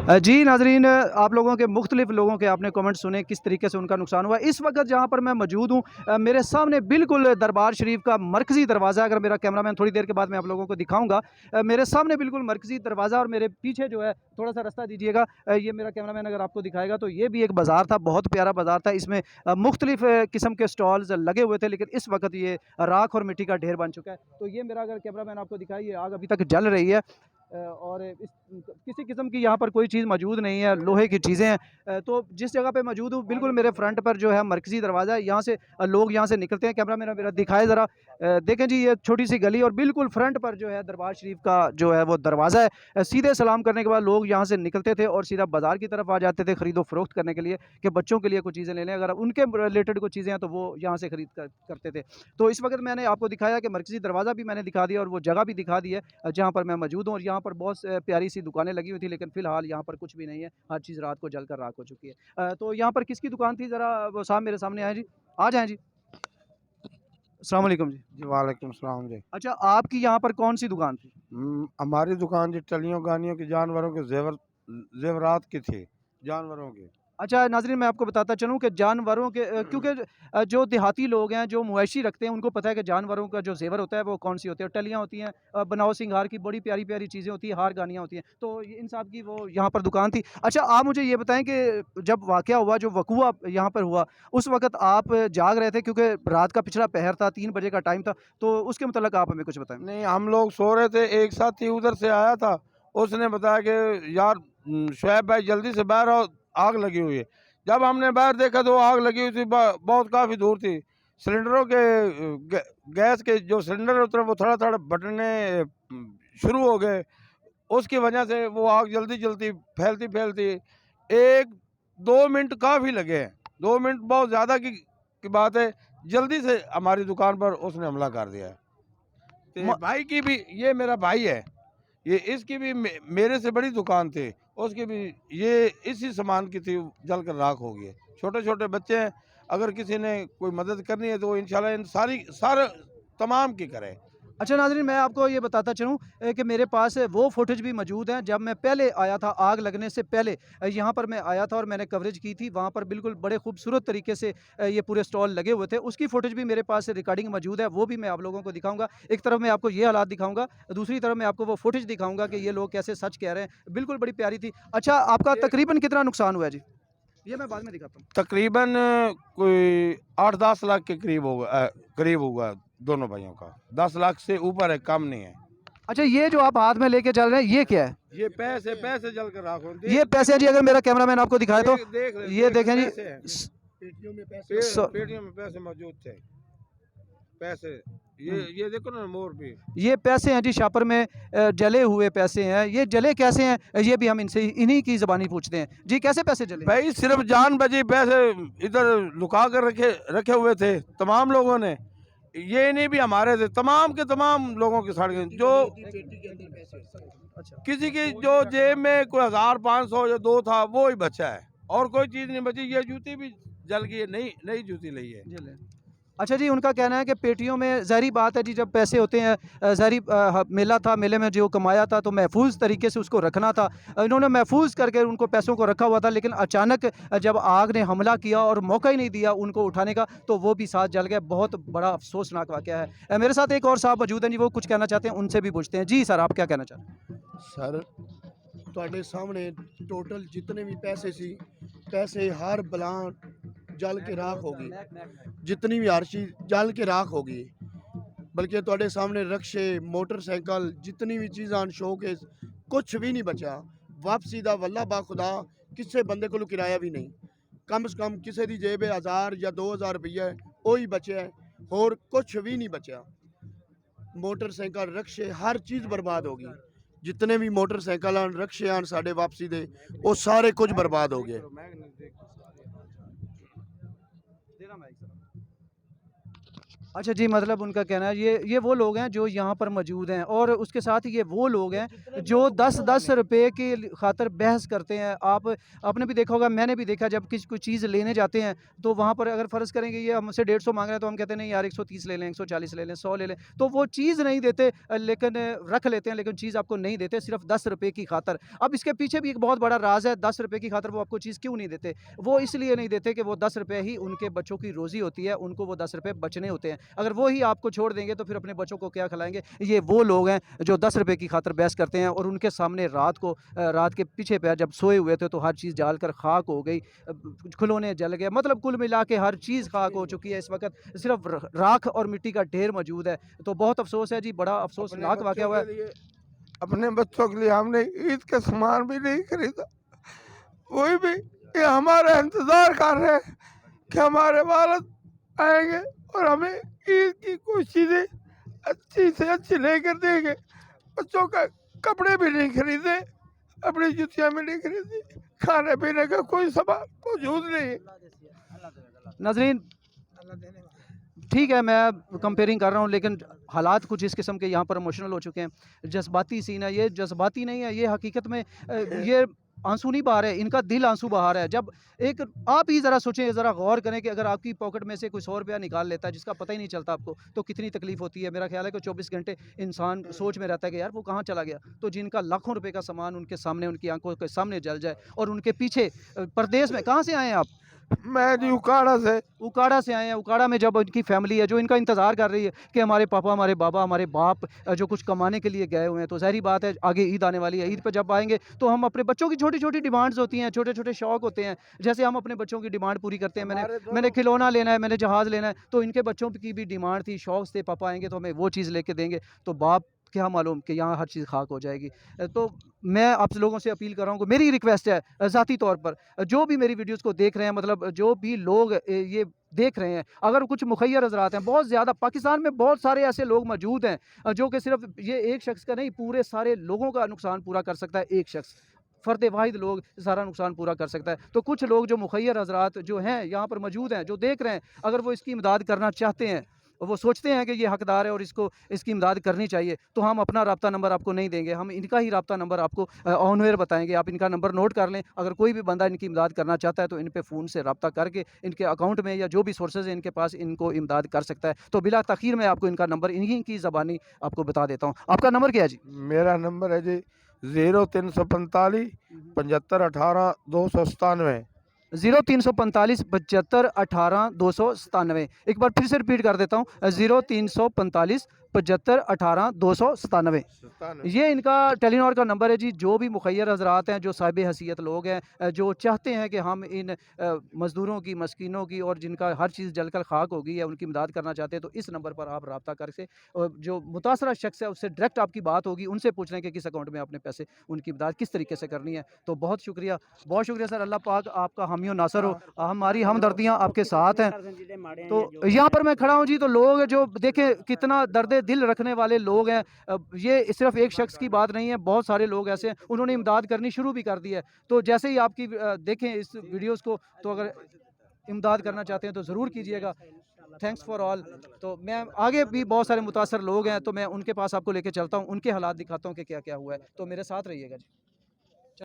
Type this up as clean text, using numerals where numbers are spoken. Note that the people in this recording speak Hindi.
जी नाज़रीन, आप लोगों के मुख्तलिफ़ लोगों के आपने कमेंट सुने किस तरीके से उनका नुकसान हुआ। इस वक्त जहाँ पर मैं मौजूद हूँ, मेरे सामने बिल्कुल दरबार शरीफ का मरकज़ी दरवाज़ा, अगर मेरा कैमरामैन थोड़ी देर के बाद मैं आप लोगों को दिखाऊंगा, मेरे सामने बिल्कुल मरकज़ी दरवाज़ा और मेरे पीछे जो है थोड़ा सा रास्ता दीजिएगा, ये मेरा कैमरामैन अगर आपको दिखाएगा तो ये भी एक बाज़ार था, बहुत प्यारा बाज़ार था। इसमें मुख्तलिफ़ किस्म के स्टॉल्स लगे हुए थे, लेकिन इस वक्त ये राख और मिट्टी का ढेर बन चुका है। तो ये मेरा अगर कैमरामैन आपको दिखाए, ये आग अभी तक जल रही है, और इस किसी किस्म की यहाँ पर कोई चीज़ मौजूद नहीं है, लोहे की चीज़ें हैं। तो जिस जगह पे मौजूद हूँ बिल्कुल मेरे फ्रंट पर जो है मरकज़ी दरवाज़ा है, यहाँ से लोग यहाँ से निकलते हैं। कैमरा मेरा मेरा दिखाए ज़रा, देखें जी, ये छोटी सी गली और बिल्कुल फ्रंट पर जो है दरबार शरीफ का जो है वो दरवाज़ा है। सीधे सलाम करने के बाद लोग यहाँ से निकलते थे और सीधा बाज़ार की तरफ आ जाते थे खरीदो फरोख्त करने के लिए, कि बच्चों के लिए कुछ चीज़ें ले लें, अगर उनके रिलेटेड कुछ चीज़ें हैं तो वो यहाँ से खरीद करते थे। तो इस वक्त मैंने आपको दिखाया कि मरकज़ी दरवाज़ा भी मैंने दिखा दिया और वो जगह भी दिखा दी है जहाँ पर मैं मौजूद हूँ, और यहाँ पर बहुत प्यारी सी दुकानें लगी हुई थी, लेकिन फ़िलहाल यहाँ पर कुछ भी नहीं है, हर चीज़ रात को जल कर राख हो चुकी है। तो यहाँ पर किसकी दुकान थी, ज़रा वो साहब मेरे सामने आएँ जी, आ जाएँ जी। अस्सलाम वालेकुम जी। जी, वालेकुम सलाम जी। अच्छा, आपकी यहाँ पर कौन-सी दुकान थी? हमारी दुकान जी टलियों गानियों के जानवरों के ज़ेवरात की थी, जानवरों की। अच्छा नाज़रीन, मैं आपको बताता चलूँ कि जानवरों के क्योंकि जो देहाती लोग हैं, जो मवेशी रखते हैं, उनको पता है कि जानवरों का जो ज़ेवर होता है वो कौन-सी होती है। टलियाँ होती हैं, बनाओ सिंगार की बड़ी प्यारी-प्यारी चीज़ें होती हैं, हार गानियाँ होती हैं। तो ये इन साहब की वो यहाँ पर दुकान थी। अच्छा, आप मुझे ये बताएँ कि जब वाक़या हुआ, जो वक़ूआ यहाँ पर हुआ, उस वक़्त आप जाग रहे थे? क्योंकि रात का पिछला पहर था, 3 बजे का टाइम था, तो उसके मुतल्लिक़ आप हमें कुछ बताएँ। नहीं, हम लोग सो रहे थे, एक साथी उधर से आया था, उसने बताया कि यार शुएब भाई जल्दी से बाहर आओ, आग लगी हुई है। जब हमने बाहर देखा तो आग लगी हुई थी, बहुत काफ़ी दूर थी। सिलेंडरों के गैस के जो सिलेंडर होते हैं वो थोड़ा-थोड़ा बटने शुरू हो गए। उसकी वजह से वो आग जल्दी-जल्दी फैलती-फैलती 1-2 मिनट काफ़ी लगे हैं। 2 मिनट बहुत ज़्यादा की बात है। जल्दी से हमारी दुकान पर उसने हमला कर दिया है। म भाई की भी, ये मेरा भाई है, ये इसकी भी मेरे से बड़ी दुकान थी, उसकी भी ये इसी सामान की थी, जलकर राख हो गई है। छोटे-छोटे बच्चे हैं, अगर किसी ने कोई मदद करनी है तो इंशाल्लाह इन सारे तमाम की करें। अच्छा नाज़रीन, मैं आपको ये बताता चलूँ कि मेरे पास वो फ़ुटेज भी मौजूद हैं, जब मैं पहले आया था, आग लगने से पहले यहाँ पर मैं आया था और मैंने कवरेज की थी। वहाँ पर बिल्कुल बड़े खूबसूरत तरीके से ये पूरे स्टॉल लगे हुए थे। उसकी फ़ुटेज भी मेरे पास रिकॉर्डिंग मौजूद है, वो भी मैं आप लोगों को दिखाऊँगा। एक तरफ मैं आपको ये हालात दिखाऊँगा, दूसरी तरफ मैं आपको वो फ़ुटेज दिखाऊँगा कि ये लोग कैसे सच कह रहे हैं। बिल्कुल बड़ी प्यारी थी। अच्छा, आपका ये तकरीबन कितना नुकसान हुआ है जी? ये मैं बाद में दिखाता हूँ। तकरीबन कोई 8-10 लाख के करीब होगा दोनों भाइयों का। 10 लाख से ऊपर है, कम नहीं है। अच्छा, ये जो आप हाथ में लेके चल रहे हैं, ये क्या है? ये पैसे पैसे जल कर राख हो। ये पैसे हैं जी, अगर मेरा कैमरामैन आपको दिखाए तो। ये देख ले देखें जी। पैसे हैं। स पेटियों में स पेटियों में पैसे मौजूद थे। पैसे ये देखो ना, मोर भी। ये पैसे हैं जी, शापर में जले हुए पैसे हैं। ये जले कैसे हैं? ये भी हम इनसे इन्हीं की ज़बानी पूछते हैं। जी, कैसे पैसे जले? भाई सिर्फ जान बची, पैसे इधर लुका कर रखे रखे हुए थे तमाम लोगों ने। ये नहीं भी हमारे थे, तमाम के तमाम लोगों के सड़ गए। जो अच्छा। किसी की जो जेब में कोई 1500 या 2 था, वो ही बचा है, और कोई चीज नहीं बची। ये जूती भी जल गई है, नई नई जूती ली है। जले। अच्छा जी, उनका कहना है कि पेटियों में ज़ाहिर बात है जी, जब पैसे होते हैं, मेला था, मेले में जो कमाया था तो महफूज तरीके से उसको रखना था। इन्होंने महफूज करके उनको पैसों को रखा हुआ था, लेकिन अचानक जब आग ने हमला किया और मौका ही नहीं दिया उनको उठाने का, तो वो भी साथ जल गए। बहुत बड़ा अफसोसनाक वाक़या है। मेरे साथ एक और साहब मौजूद हैं जी, वो कुछ कहना चाहते हैं, उनसे भी पूछते हैं। जी सर, आप क्या कहना चाहते हैं? सर, ਤੁਹਾਡੇ ਸਾਹਮਣੇ ਟੋਟਲ ਜਿਤਨੇ ਵੀ ਪੈਸੇ ਸੀ, ਪੈਸੇ ਹਰ ਬਲਾਂ जल के राख होगी। जितनी भी हर चीज़ जल के राख होगी। बल्कि ਤੁਹਾਡੇ सामने रक्शे, मोटरसाइकिल, जितनी भी चीज़ां शोकेस, कुछ भी नहीं बचा। वापसी दा वल्ला बा खुदा किसी बंदे को किराया भी नहीं। कम से कम किसी की जेब 1000 या 2000 रुपया वही बचे है, और कुछ भी नहीं बचा। मोटरसाइकिल, रक्शे, हर चीज़ बर्बाद होगी। जितने भी मोटरसाइकिल रक्शे हैं साढ़े वापसी दे, वो सारे कुछ बर्बाद हो गए। अच्छा जी, मतलब उनका कहना है ये वो लोग हैं जो यहाँ पर मौजूद हैं और उसके साथ ये वो लोग हैं जो 10-10 रुपए की खातिर बहस करते हैं। आपने भी देखा होगा, मैंने भी देखा, जब किसी कोई चीज़ लेने जाते हैं तो वहाँ पर अगर फ़र्ज़ करेंगे ये हमसे 150 माँग रहे हैं तो हम कहते हैं नहीं यार 130 ले लें, 140 ले लें, 100 ले लें। तो वो चीज़ नहीं देते, लेकिन रख लेते हैं, लेकिन चीज़ आपको नहीं देते सिर्फ़ 10 रुपए की खातिर। अब इसके पीछे भी एक बहुत बड़ा राज़ है, 10 रुपए की खातिर वो आपको चीज़ क्यों नहीं देते? वो इसलिए नहीं देते कि वो 10 रुपए ही उनके बच्चों की रोज़ी होती है, उनको वो 10 रुपए बचने होते हैं। अगर वो ही आपको छोड़ देंगे तो फिर अपने बच्चों को क्या खिलाएँगे? ये वो लोग हैं जो 10 रुपए की खातिर बहस करते हैं और उनके सामने रात के पीछे पैर जब सोए हुए थे तो हर चीज़ जाल कर खाक हो गई, खिलौने जल गए, मतलब कुल मिला के हर चीज़ खाक हो चुकी है। इस वक़्त सिर्फ़ राख और मिट्टी का ढेर मौजूद है। तो बहुत अफ़सोस है जी, बड़ा अफ़सोसनाक वाक़या हुआ है। अपने बच्चों के लिए हमने ईद का सामान भी नहीं खरीदा। वही भी ये हमारा इंतजार कर रहे हैं कि हमारे वालिद आएंगे और हमें ईद की कुछ चीजें अच्छी से अच्छी लेकर देंगे। बच्चों का कपड़े भी नहीं खरीदे, अपनी जुतियां भी नहीं खरीदी, खाने पीने का कोई सामान मौजूद नहीं है। नाज़रीन, ठीक है, मैं कंपेयरिंग कर रहा हूँ, लेकिन हालात कुछ इस किस्म के यहाँ पर इमोशनल हो चुके हैं। जज़्बाती सीन है, ये जज़्बाती नहीं है, ये हकीकत में ये आंसू नहीं बहा रहे, इनका दिल आंसू बहा रहा है। जब एक आप ही ज़रा सोचें, ज़रा गौर करें कि अगर आपकी पॉकेट में से कोई 100 रुपया निकाल लेता है जिसका पता ही नहीं चलता आपको, तो कितनी तकलीफ़ होती है। मेरा ख़्याल है कि 24 घंटे इंसान सोच में रहता है कि यार वो कहाँ चला गया। तो जिनका लाखों रुपए का सामान उनके सामने, उनकी आंखों के सामने जल जाए और उनके पीछे परदेश में, कहाँ से आए हैं आप? मैं जी उकाड़ा से। उकाड़ा से आए हैं। उकाड़ा में जब उनकी फैमिली है जो इनका इंतज़ार कर रही है कि हमारे पापा, हमारे बाबा, हमारे बाप जो कुछ कमाने के लिए गए हुए हैं, तो ज़ाहिर-सी बात है आगे ईद आने वाली है। ईद पे जब आएँगे तो हम अपने बच्चों की छोटी-छोटी डिमांड्स होती हैं, छोटे-छोटे शौक होते हैं। जैसे हम अपने बच्चों की डिमांड पूरी करते हैं, मैंने खिलौना लेना है, मैंने जहाज़ लेना है, तो इनके बच्चों की भी डिमांड थी, शौक थे, पापा आएँगे तो हमें वो चीज़ लेके देंगे। तो बाप क्या मालूम कि यहाँ हर चीज़ खाक हो जाएगी। तो मैं आप लोगों से अपील कर रहा हूँ कि मेरी रिक्वेस्ट है ज़ाती तौर पर, जो भी मेरी वीडियोज़ को देख रहे हैं, मतलब जो भी लोग ये देख रहे हैं, अगर कुछ मुखय्यर हज़रात हैं, बहुत ज़्यादा पाकिस्तान में बहुत सारे ऐसे लोग मौजूद हैं जो कि सिर्फ़ ये एक शख़्स का नहीं, पूरे सारे लोगों का नुकसान पूरा कर सकता है एक शख़्स। फ़र्द वाहिद लोग सारा नुकसान पूरा कर सकता है। तो कुछ लोग जो मुखय्यर हज़रात जो हैं यहाँ पर मौजूद हैं, जो देख रहे हैं, अगर वो इसकी इमदाद करना चाहते हैं, वो सोचते हैं कि ये हकदार है और इसकी इमदाद करनी चाहिए, तो हम अपना राब्ता नंबर आपको नहीं देंगे, हम इनका ही राब्ता नंबर आपको ऑन एयर बताएँगे। आप इनका नंबर नोट कर लें। अगर कोई भी बंदा इनकी इमदाद करना चाहता है तो इन पे फ़ोन से राब्ता करके इनके अकाउंट में या जो भी सोर्सेज़ हैं इनके पास, इनको इमदाद कर सकता है। तो बिला तख़ीर मैं आपको इनका नंबर इन्हीं की ज़बानी आपको बता देता हूँ। आपका नंबर क्या है जी? मेरा नंबर है जी 0345 75 18 297। 0345 75 18 297। एक बार फिर से रिपीट कर देता हूँ, 0345 75 18 297। ये इनका टेलीनॉर का नंबर है जी। जो भी मुखय्यर हज़रात हैं, जो साहिब हैसियत लोग हैं, जो चाहते हैं कि हम इन मज़दूरों की, मस्कीनों की और जिनका हर चीज़ जलकर खाक हो गई है, उनकी इमदाद करना चाहते हैं, तो इस नंबर पर आप रब्ता करके जो मुतासरा शख्स है उससे डायरेक्ट आपकी बात होगी, उनसे पूछ लें कि किस अकाउंट में आपने पैसे, उनकी इमदाद किस तरीके से करनी है। तो बहुत शुक्रिया सर। अल्लाह पाक आपका हामी और नासर हो। हमारी हमदर्दियाँ आपके साथ हैं। तो यहाँ पर मैं खड़ा हूँ जी, तो लोग जो देखें कितना दर्द दिल रखने वाले लोग हैं। ये सिर्फ एक शख्स की बात नहीं है, बहुत सारे लोग ऐसे हैं, उन्होंने इमदाद करनी शुरू भी कर दी है। तो जैसे ही आपकी देखें इस वीडियोज़ को, तो अगर इमदाद करना चाहते हैं तो ज़रूर कीजिएगा। Thanks for all. तो मैं आगे भी बहुत सारे मुतासर लोग हैं, तो मैं उनके पास आपको लेके चलता हूँ, उनके हालात दिखाता हूँ कि क्या-क्या हुआ है। तो मेरे साथ रहिएगा जी।